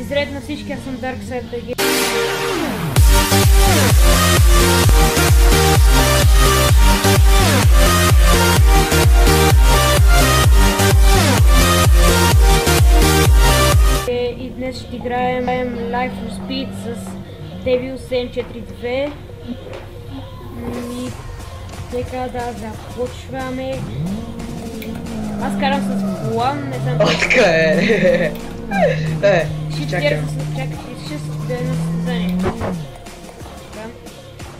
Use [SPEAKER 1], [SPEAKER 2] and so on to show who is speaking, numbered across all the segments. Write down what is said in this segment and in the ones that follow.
[SPEAKER 1] Изред на всички, аз съм Darkside BG. И днес ще играем Life for Speed с Devil 742. И така да започваме. Аз карам с колан, не знам
[SPEAKER 2] как. Така е.
[SPEAKER 1] Чакайте, ще да е на състезание.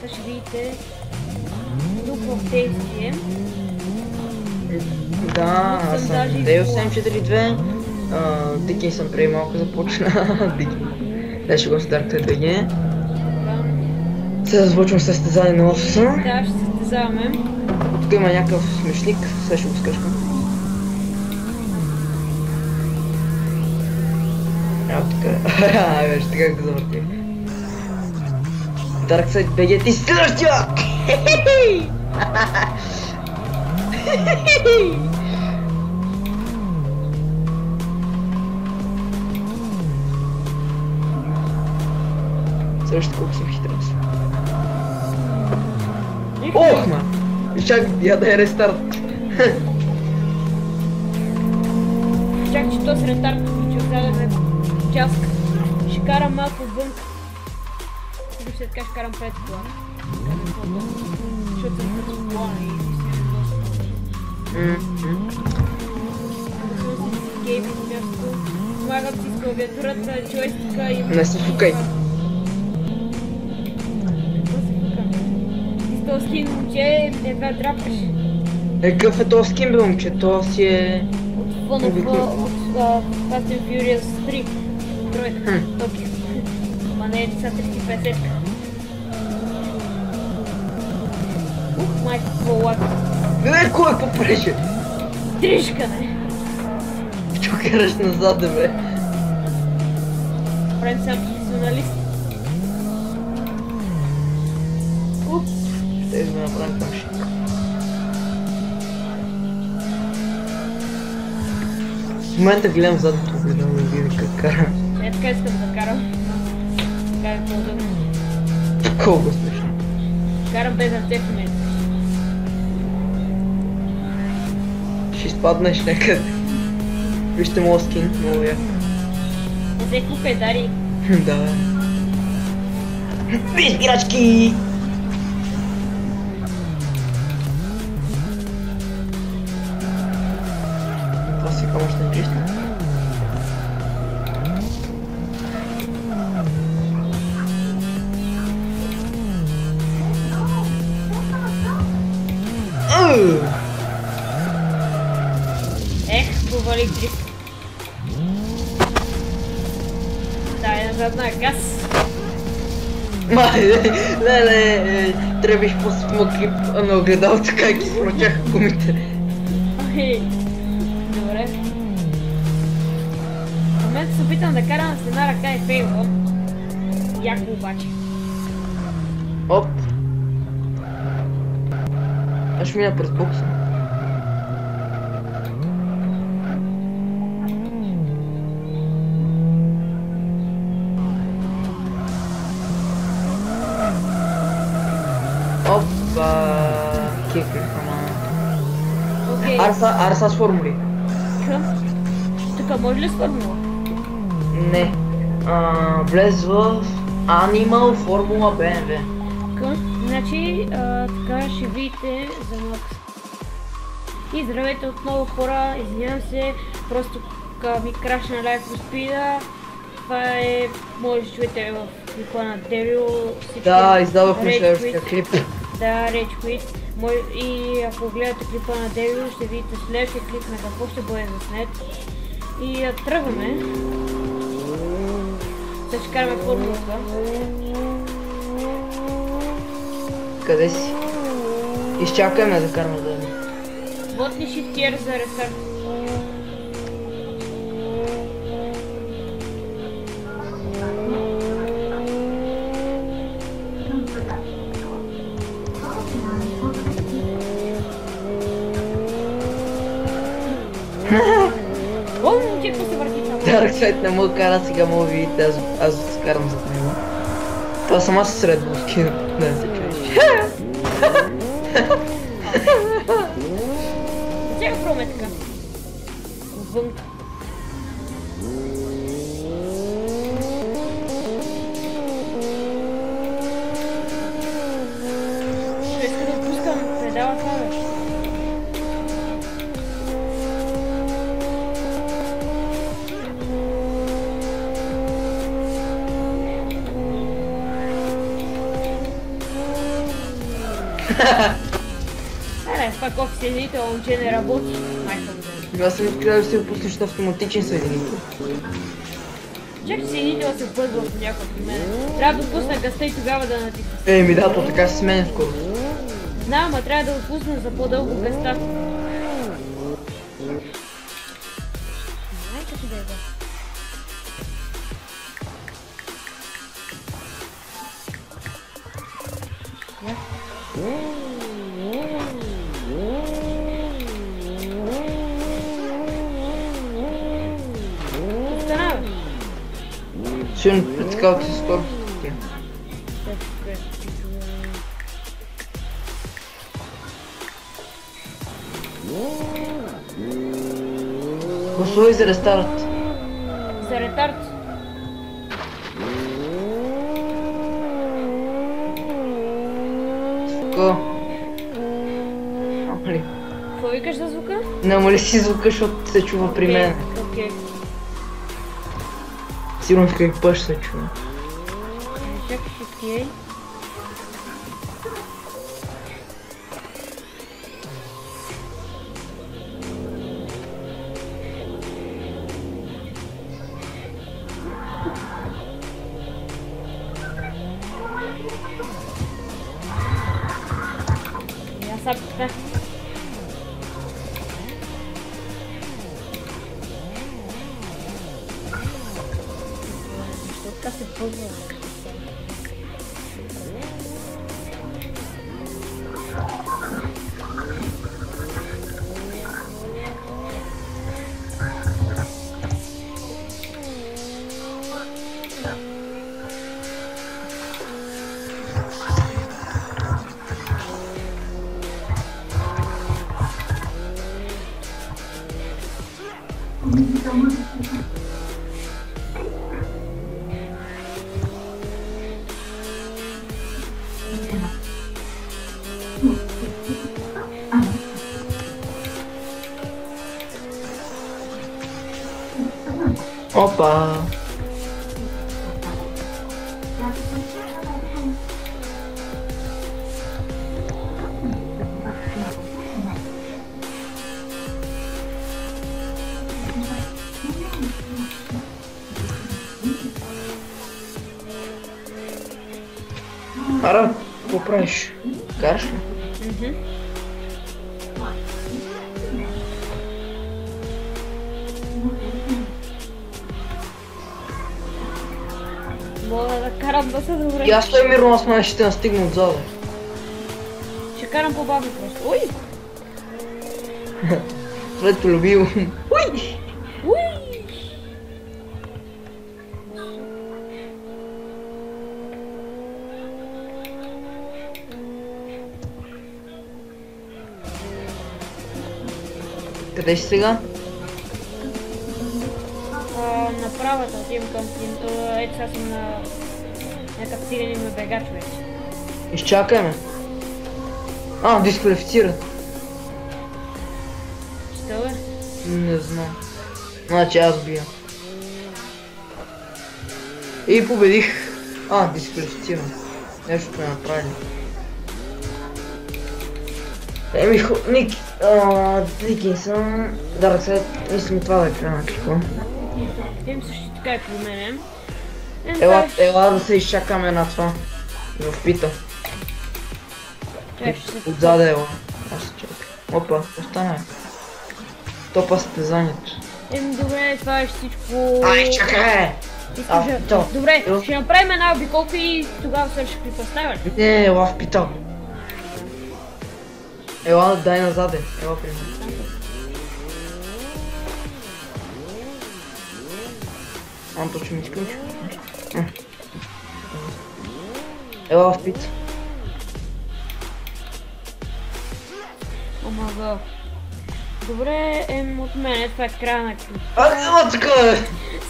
[SPEAKER 1] Сега ще видите дух в действие.
[SPEAKER 2] Да, аз съм Devil 742. Дики съм преди малко започна. Дики. Днес го с Darkside BG. Сега започвам състезание на офиса.
[SPEAKER 1] Да, ще състезаваме.
[SPEAKER 2] Тук има някакъв смешник, сега ще го скачкам. Така, вижте как го завъртих. Darkside BG, ти следващия! Също колко съм хитрен. Ох, ма! Чак, я да е рестарт.
[SPEAKER 1] Чак, че то с ретард, че отгледаме часка. Ще карам малко вън. Или след така ще карам пред кола. Защото съм като кола и си гейминг място. Помагам си с клавиатурата, джойстика и...
[SPEAKER 2] Не се фукай.
[SPEAKER 1] Този скин, момче, не драпкаш.
[SPEAKER 2] Какъв е този скин, бе, момче? То си е...
[SPEAKER 1] От Fast and Furious 3. Тройка, Токио. Ма не е са 350. Майко, какво лага?
[SPEAKER 2] Не, кой е по-преше?
[SPEAKER 1] Дрижка, не?
[SPEAKER 2] Чо караш назад, бе?
[SPEAKER 1] Правим сам професионалист.
[SPEAKER 2] Ще да направим там шик. В момента гледам задното огледало да видя как кара.
[SPEAKER 1] Е, така искам да карам. Така е по-удобно.
[SPEAKER 2] Колко смешно.
[SPEAKER 1] Карам без ръце в момента.
[SPEAKER 2] Ще изпаднеш някъде. Вижте моят скин, много як.
[SPEAKER 1] Не се кукай, Дари.
[SPEAKER 2] Да. Виж, играчки! Това си кому ще не чисти.
[SPEAKER 1] Ех, повалих дрифт. Дай назад на газ.
[SPEAKER 2] Леле, трябваш по-смокли на огледалото как ги смочаха гумите.
[SPEAKER 1] Окей. Добре. В момента се опитам да карам с една ръка и фейлвам. Яко обаче.
[SPEAKER 2] Оп. Аз ще мина през бокса. Опа, кеках, ама...
[SPEAKER 1] Окей.
[SPEAKER 2] Арса с формули.
[SPEAKER 1] Тук може ли с формула?
[SPEAKER 2] Не. Влез в Animal Формула BMW.
[SPEAKER 1] Значи, така ще видите за малко. И здравейте отново, хора, извинявам се, просто ми крашна Life for Speed. Това е, може да чуете в клипа на Devil.
[SPEAKER 2] Да, издадохме следващия клип.
[SPEAKER 1] Да, Rage Quit. И ако гледате клипа на Devil, ще видите следващия клип на какво ще бъде заснет. И тръгваме. Сега ще караме формулата.
[SPEAKER 2] Къде си? Изчакаме да караме да...
[SPEAKER 1] Вот ли шифтиер за рестарт? О, момче, какво се върти там?
[SPEAKER 2] Darkseid не му кара, сега му видите, аз се карам зад него. Това сама се средбовски, не се чуеш.
[SPEAKER 1] Сега пробваме така. Отвън. Ще иска да отпускам педала това беше. Пак оф съединител, момче не работи. Майка му.
[SPEAKER 2] Аз съм искал да си опуснеш автоматичен съединител.
[SPEAKER 1] Чакай, съединител се бъдва в някой при мен. Трябва да отпусна гъста и тогава да натисна.
[SPEAKER 2] Еми да, то така се сменя скоро.
[SPEAKER 1] Знам, а трябва да отпусна за по-дълго гъста. Майка ти да е.
[SPEAKER 2] Сигурно притискават се скоро. Гласувай за рестарт.
[SPEAKER 1] За ретард.
[SPEAKER 2] Звука. Намали.
[SPEAKER 1] Какво викаш за звука?
[SPEAKER 2] Намали си звука, защото се чува при мен.
[SPEAKER 1] Окей.
[SPEAKER 2] Сигурно в какъв пъш се чува.
[SPEAKER 1] Чакай, окей. Я сапка. Така се пълва.
[SPEAKER 2] Опа! Ара, какво правиш? Караш ли?
[SPEAKER 1] Мога да карам баса добре.
[SPEAKER 2] И аз стой мирно, аз май ще те настигна отзаде.
[SPEAKER 1] Ще карам по-бавно просто. Уй!
[SPEAKER 2] След полюбил. Уй!
[SPEAKER 1] Уй!
[SPEAKER 2] Къде си сега?
[SPEAKER 1] На правата отивам към ето сега съм на някакъв сирен ме бегач вече.
[SPEAKER 2] Изчакай ме. Дисквалифициран.
[SPEAKER 1] Що бе?
[SPEAKER 2] Не знам. Значи аз бия. И победих. Дисквалифициран. Нещо ме направили. Дикинсън. Дарксайд, мислим това да крана какво.
[SPEAKER 1] Тем също така и при мене.
[SPEAKER 2] Ела да се изчакаме на това. В пита. Отзаде ела. Аз се чакам. Опа, остана. Топа състезанието.
[SPEAKER 1] Добре, това е всичко.
[SPEAKER 2] Чакай!
[SPEAKER 1] Добре, ще направим една обиколка и тогава се ще припоставя ли?
[SPEAKER 2] Не, ела в пита. Ела, дай назаде. Ела при мен. Точно ми изключи. Ела в пица.
[SPEAKER 1] Омага. Добре, от мен, това е края на клипа.
[SPEAKER 2] Ела така е!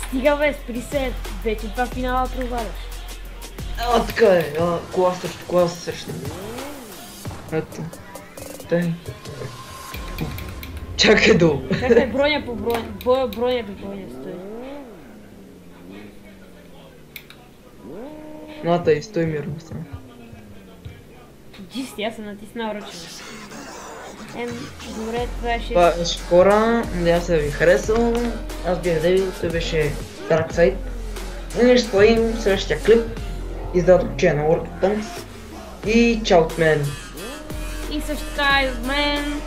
[SPEAKER 1] Стига бе, спри се, вече това финала проваляш.
[SPEAKER 2] Ела така е, кола срещу. Ето. Тай. Чакай долу.
[SPEAKER 1] Чакай, броня по броня, броня по броня стои.
[SPEAKER 2] Ната, стой мирно само.
[SPEAKER 1] Джисти, аз съм натиснал ръчно. Добре, това е 6.
[SPEAKER 2] Това беше хора, надявам се да ви харесал. Аз бях Девил, той беше Dark Side. И ние ще споим следващия клип. Издадох че на World of Tanks. И чао от мен.
[SPEAKER 1] И също така и от мен.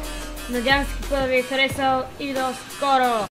[SPEAKER 1] Надявам се клипа да ви е харесал и до скоро!